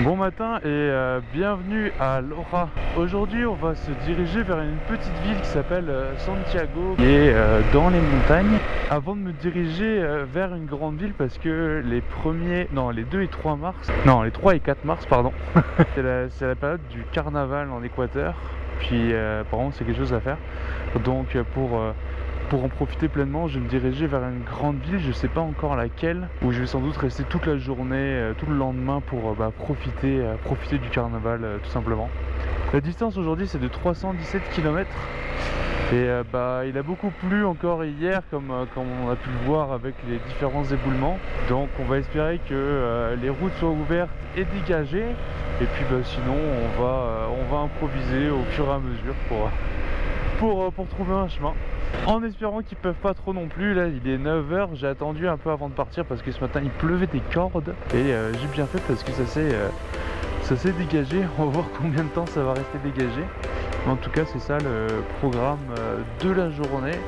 Bon matin et bienvenue à Lora. Aujourd'hui on va se diriger vers une petite ville qui s'appelle Santiago, qui est dans les montagnes. Avant de me diriger vers une grande ville, parce que les 2 et 3 mars, non les 3 et 4 mars pardon, c'est la période du carnaval en Équateur. Puis apparemment c'est quelque chose à faire. Donc pour en profiter pleinement, je vais me diriger vers une grande ville, je sais pas encore laquelle, où je vais sans doute rester toute la journée, tout le lendemain pour profiter du carnaval tout simplement. La distance aujourd'hui c'est de 317 km et il a beaucoup plu encore hier comme on a pu le voir avec les différents éboulements. Donc on va espérer que les routes soient ouvertes et dégagées, et puis sinon on va improviser au fur et à mesure pour trouver un chemin. En espérant qu'ils peuvent pas trop non plus. Là il est 9h, j'ai attendu un peu avant de partir parce que ce matin il pleuvait des cordes. Et j'ai bien fait parce que ça s'est dégagé. On va voir combien de temps ça va rester dégagé. Mais en tout cas c'est ça le programme de la journée.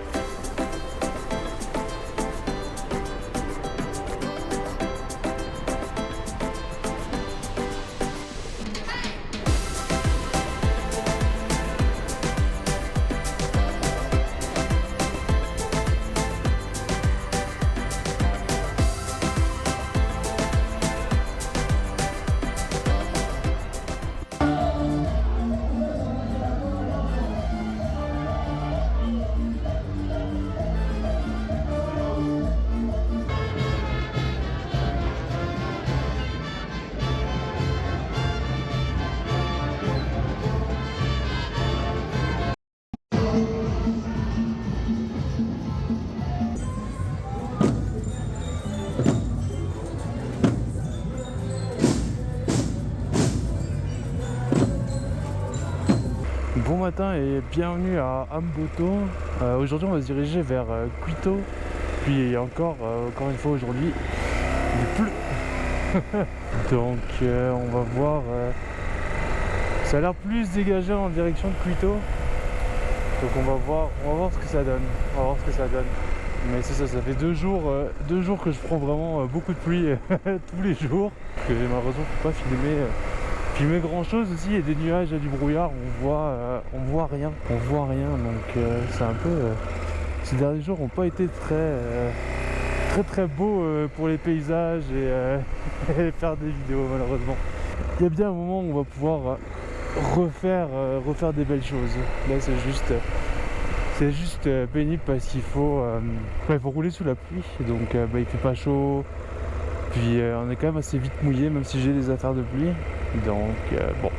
Bon matin et bienvenue à Amboto. Aujourd'hui on va se diriger vers Quito. Puis encore une fois aujourd'hui il pleut. Donc on va voir. Ça a l'air plus dégagé en direction de Quito. Donc on va voir ce que ça donne. Mais c'est ça, ça fait 2 jours que je prends vraiment beaucoup de pluie tous les jours. Que malheureusement je peux pas filmer grand chose aussi. Il y a des nuages, il y a du brouillard, on voit rien. Donc c'est un peu. Ces derniers jours n'ont pas été très beaux pour les paysages et faire des vidéos malheureusement. Il y a bien un moment où on va pouvoir refaire des belles choses. Là c'est juste pénible parce qu'il faut rouler sous la pluie, donc il fait pas chaud, puis on est quand même assez vite mouillé même si j'ai des affaires de pluie, donc bon.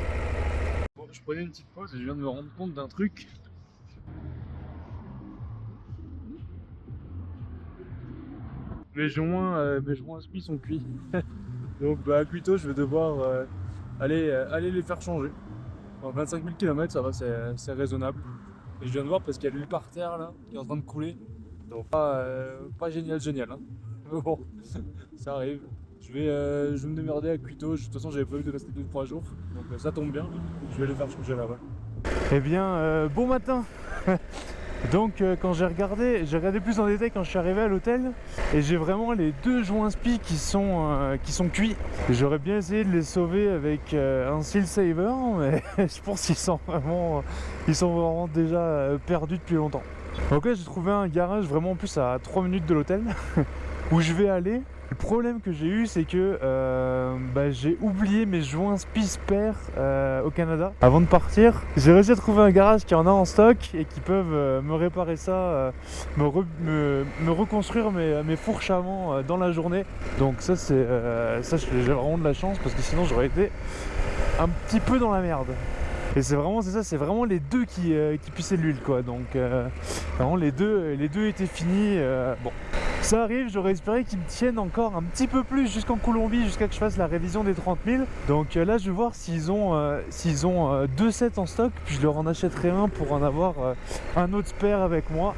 Je prenais une petite pause et je viens de me rendre compte d'un truc. Mes joints spi sont cuits. Donc à Quito je vais devoir aller les faire changer. En 25 000 km ça va, c'est raisonnable. Et je viens de voir parce qu'il y a l'huile par terre là qui est en train de couler. Donc pas génial hein. Mais bon, ça arrive. Je vais me démerder à Quito. De toute façon j'avais prévu de rester 2-3 jours. Donc ça tombe bien. Je vais les faire changer là-bas. Eh bien bon matin. Donc quand j'ai regardé plus en détail quand je suis arrivé à l'hôtel, et j'ai vraiment les 2 joints spi qui sont cuits. J'aurais bien essayé de les sauver avec un Seal Saver, mais je pense qu'ils sont vraiment déjà perdus depuis longtemps. Donc là j'ai trouvé un garage vraiment en plus à 3 minutes de l'hôtel où je vais aller. Le problème que j'ai eu, c'est que j'ai oublié mes joints spi spare au Canada. Avant de partir, j'ai réussi à trouver un garage qui en a en stock et qui peuvent me réparer ça, me reconstruire mes fourches avant dans la journée. Donc ça j'ai vraiment de la chance parce que sinon j'aurais été un petit peu dans la merde. Et c'est vraiment les 2 qui puissaient l'huile quoi. Donc vraiment les deux étaient finis. Bon. Ça arrive, j'aurais espéré qu'ils me tiennent encore un petit peu plus jusqu'en Colombie, jusqu'à que je fasse la révision des 30 000. Donc là je vais voir s'ils ont 2 sets en stock, puis je leur en achèterai un pour en avoir un autre spare avec moi,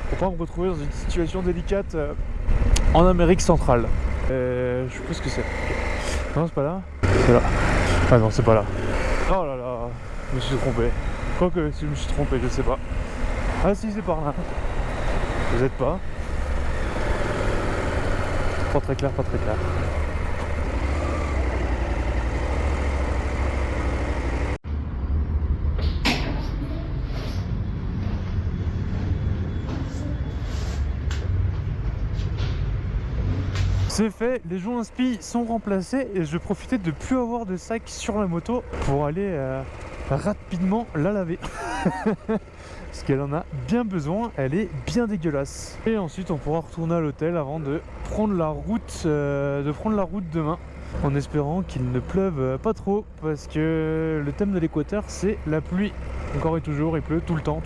pour pas me retrouver dans une situation délicate en Amérique centrale. Je sais pas ce que c'est. Non, c'est pas là. C'est là. Ah non, c'est pas là. Oh là là, je me suis trompé. Quoique si je me suis trompé, je sais pas. Ah si, c'est par là. Vous êtes pas. Pas très clair. C'est fait, les joints inspi sont remplacés et je vais profiter de plus avoir de sac sur la moto pour aller rapidement la laver. Parce qu'elle en a bien besoin, elle est bien dégueulasse. Et ensuite on pourra retourner à l'hôtel avant de prendre la route, demain. En espérant qu'il ne pleuve pas trop, parce que le thème de l'Équateur c'est la pluie. Encore et toujours, il pleut tout le temps.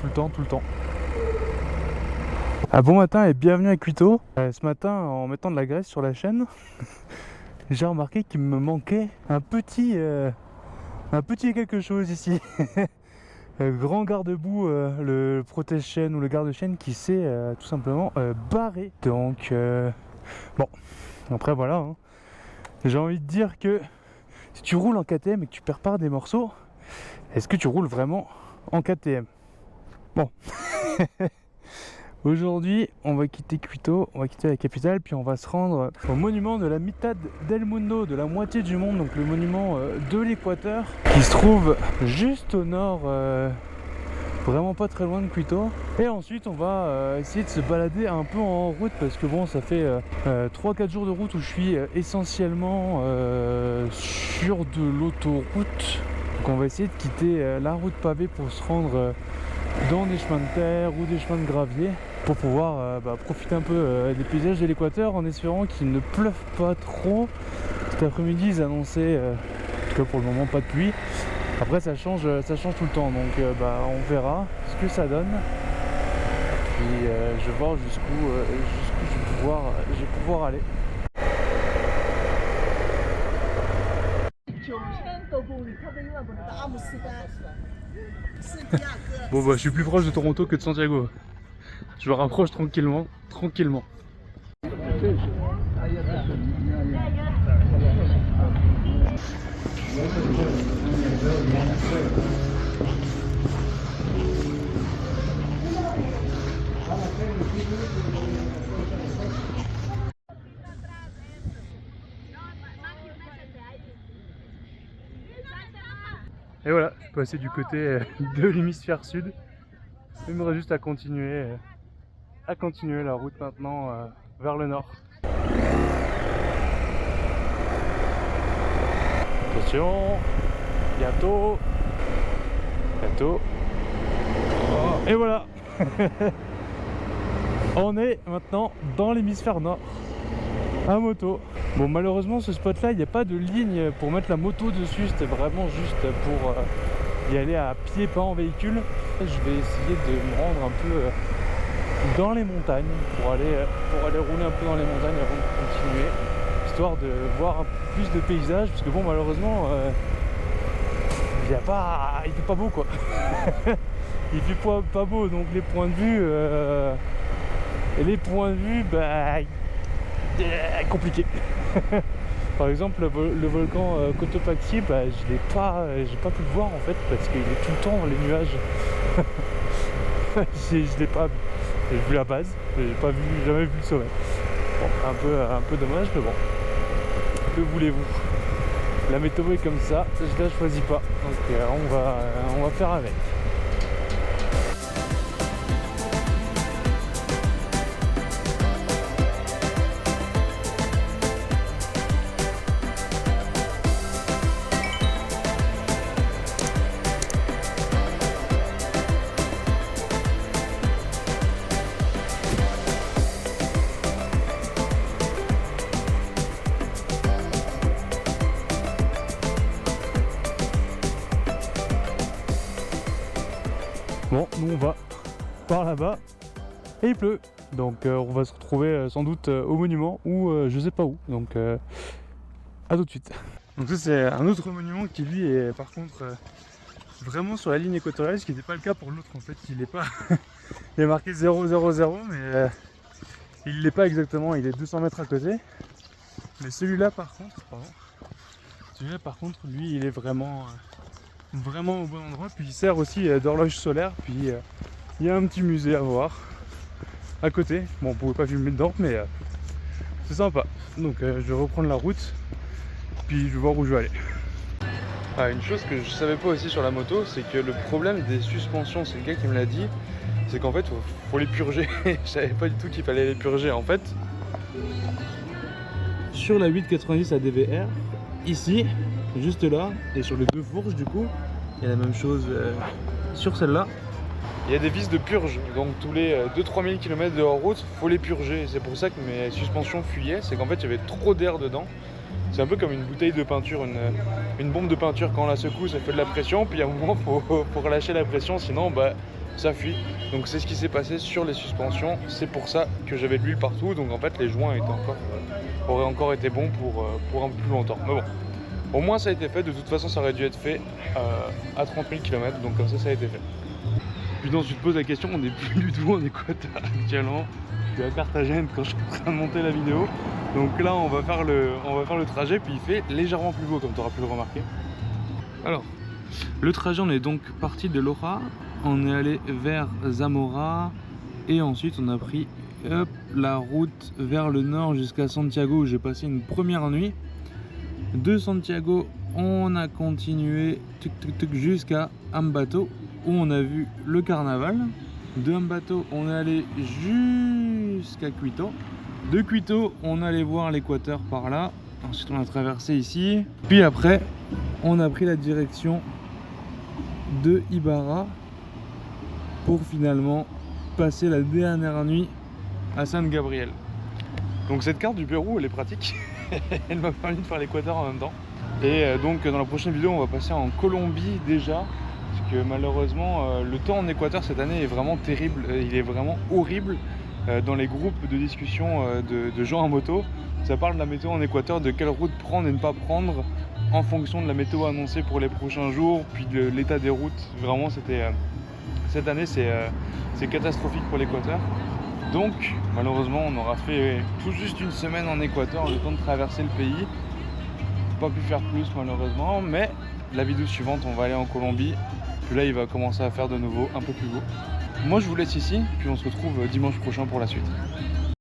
Ah, bon matin et bienvenue à Quito. Ce matin, en mettant de la graisse sur la chaîne, j'ai remarqué qu'il me manquait un petit quelque chose ici. Grand garde-boue, le protège-chaîne ou le garde-chaîne qui s'est tout simplement barré. Donc, bon, après voilà. Hein. J'ai envie de dire que si tu roules en KTM et que tu perds pas des morceaux, est-ce que tu roules vraiment en KTM? Bon. Aujourd'hui, on va quitter Quito, on va quitter la capitale, puis on va se rendre au monument de la Mitad del Mundo, de la moitié du monde, donc le monument de l'Équateur, qui se trouve juste au nord, vraiment pas très loin de Quito. Et ensuite, on va essayer de se balader un peu en route, parce que bon, ça fait 3-4 jours de route où je suis essentiellement sur de l'autoroute. Donc on va essayer de quitter la route pavée pour se rendre dans des chemins de terre ou des chemins de gravier pour pouvoir profiter un peu des paysages de l'Équateur en espérant qu'il ne pleuve pas trop. Cet après-midi ils annonçaient, en tout cas pour le moment, pas de pluie. Après ça change tout le temps, donc on verra ce que ça donne. Puis je vais voir jusqu'où je vais pouvoir aller. Bon bah je suis plus proche de Toronto que de Santiago. Je me rapproche tranquillement. Et voilà, je suis passé du côté de l'hémisphère sud. Il me reste juste à continuer la route maintenant vers le nord. Attention, bientôt. Et voilà. On est maintenant dans l'hémisphère nord, à moto. Bon, malheureusement ce spot là il n'y a pas de ligne pour mettre la moto dessus, c'était vraiment juste pour y aller à pied, pas en véhicule. Je vais essayer de me rendre un peu dans les montagnes pour aller rouler un peu dans les montagnes avant de continuer, histoire de voir plus de paysages, parce que bon, malheureusement il fait pas beau quoi. Il fait pas beau, donc les points de vue compliqué. Par exemple le volcan Cotopaxi, j'ai pas pu le voir en fait parce qu'il est tout le temps dans les nuages. Je l'ai pas vu. J'ai vu la base, j'ai jamais vu le sommet. Bon, un peu dommage, mais bon. Que voulez-vous? La météo est comme ça, je la choisis pas. Donc on va faire avec. Bon, nous on va par là-bas et il pleut, donc on va se retrouver sans doute au monument ou je sais pas où, donc à tout de suite. Donc ça c'est un autre monument qui lui est par contre vraiment sur la ligne équatoriale, ce qui n'était pas le cas pour l'autre en fait. Il est pas il est marqué 000 mais il l'est pas exactement, il est 200 mètres à côté. Mais celui-là par contre lui il est vraiment au bon endroit, puis il sert aussi d'horloge solaire, puis il y a un petit musée à voir à côté. Bon, on pouvait pas filmer dedans, mais c'est sympa. Donc je vais reprendre la route, puis je vais voir où je vais aller. Ah, une chose que je savais pas aussi sur la moto, c'est que le problème des suspensions, c'est le gars qui me l'a dit, c'est qu'en fait faut les purger. Je savais pas du tout qu'il fallait les purger. En fait sur la 890 à DVR, ici, juste là, et sur les deux fourches du coup, il y a la même chose sur celle-là. Il y a des vis de purge, donc tous les 2-3 000 km de hors-route, il faut les purger. C'est pour ça que mes suspensions fuyaient, c'est qu'en fait il y avait trop d'air dedans. C'est un peu comme une bouteille de peinture, une bombe de peinture, quand on la secoue ça fait de la pression, puis à un moment faut relâcher la pression, sinon bah, ça fuit. Donc c'est ce qui s'est passé sur les suspensions, c'est pour ça que j'avais de l'huile partout, donc en fait les joints auraient encore été bons pour un peu plus longtemps. Mais bon, au moins ça a été fait, de toute façon ça aurait dû être fait à 30 000 km, donc comme ça a été fait. Puis ensuite je pose la question, on n'est plus du tout en Équateur actuellement. Je suis à Carthagène quand je suis en train de monter la vidéo. Donc là on va faire le trajet, puis il fait légèrement plus beau comme tu auras pu le remarquer. Alors, le trajet, on est donc parti de Loja, on est allé vers Zamora et ensuite on a pris la route vers le nord jusqu'à Santiago où j'ai passé une première nuit. De Santiago, on a continué jusqu'à Ambato où on a vu le carnaval. De Ambato, on est allé jusqu'à Quito. De Quito, on allait voir l'Équateur par là. Ensuite, on a traversé ici. Puis après, on a pris la direction de Ibarra pour finalement passer la dernière nuit à San Gabriel. Donc cette carte du Pérou, elle est pratique. Elle m'a permis de faire l'Équateur en même temps. Et donc dans la prochaine vidéo, on va passer en Colombie déjà. Parce que malheureusement, le temps en Équateur cette année est vraiment terrible. Il est vraiment horrible. Dans les groupes de discussion de gens en moto, ça parle de la météo en Équateur, de quelle route prendre et ne pas prendre en fonction de la météo annoncée pour les prochains jours, puis de l'état des routes. Vraiment, cette année, c'est catastrophique pour l'Équateur. Donc, malheureusement, on aura fait tout juste une semaine en Équateur, le temps de traverser le pays. Pas pu faire plus, malheureusement, mais la vidéo suivante, on va aller en Colombie. Puis là, il va commencer à faire de nouveau un peu plus beau. Moi, je vous laisse ici, puis on se retrouve dimanche prochain pour la suite.